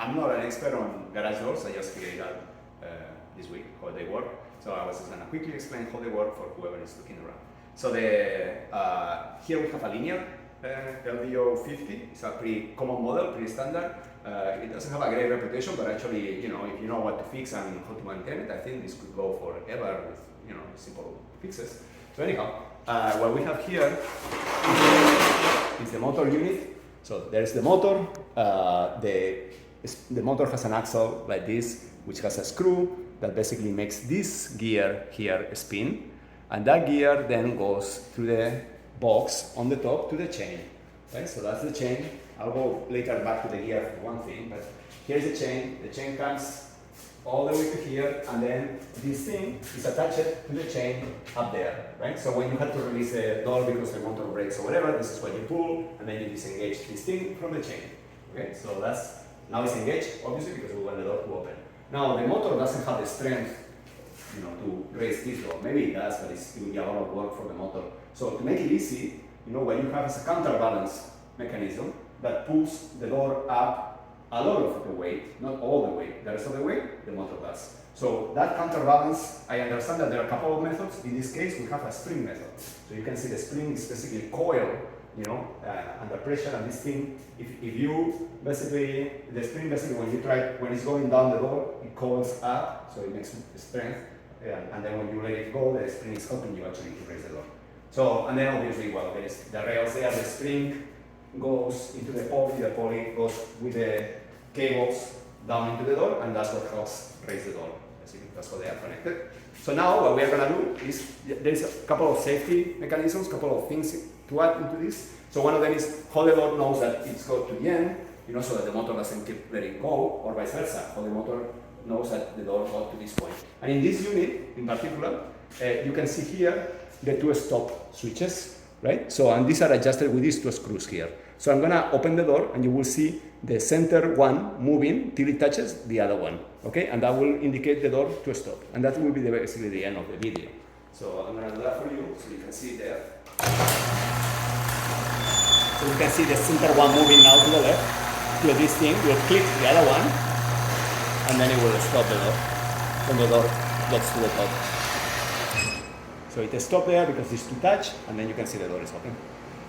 I'm not an expert on garage doors. I just figured it out this week how they work. So I was just going to quickly explain how they work for whoever is looking around. So here we have a linear LDO50. It's a pretty common model, pretty standard. It doesn't have a great reputation, but actually, if you know what to fix and how to maintain it, I think this could go forever with simple fixes. So anyhow, what we have here is the motor unit. So there's the motor. The motor has an axle like this, which has a screw that basically makes this gear here spin, and that gear then goes through the box on the top to the chain. Okay, so that's the chain. I'll go later back to the gear for one thing, but here's the chain. The chain comes all the way to here, and then this thing is attached to the chain up there, right? So when you have to release the door because the motor breaks or whatever, this is what you pull, and then you disengage this thing from the chain. Okay, so now it's engaged, obviously, because we want the door to open. Now the motor doesn't have the strength, to raise this door. Maybe it does, but it will be a lot of work for the motor. So to make it easy, what you have is a counterbalance mechanism that pulls the door up a lot of the weight, not all the weight. The rest of the weight, the motor does. So that counterbalance, I understand that there are a couple of methods. In this case, we have a spring method. So you can see the spring is basically coiled, under pressure, and this thing, if you basically, the spring basically when it's going down the door, it coils up, so it makes strength, and then when you let it go, the spring is helping you actually to raise the door. So, and then obviously, well, there is the rails there, the spring goes into the pulley goes with the cables down into the door, and that's what helps raise the door. Basically, that's how they are connected. So now what we are going to do is, there's a couple of safety mechanisms, couple of things to add into this. So one of them is how the door knows that it's got to the end, so that the motor doesn't keep letting go, or vice versa. How the motor knows that the door got to this point. And in this unit, in particular, you can see here the two stop switches, right? So, and these are adjusted with these two screws here. So I'm gonna open the door, and you will see the center one moving till it touches the other one, okay? And that will indicate the door to stop. And that will be basically the end of the video. So I'm gonna do that for you, so you can see it there. So you can see the center one moving now to the left. To this thing, we'll click the other one, and then it will stop the door when the door gets to the top. So it stops there because it's too touch, and then you can see the door is open.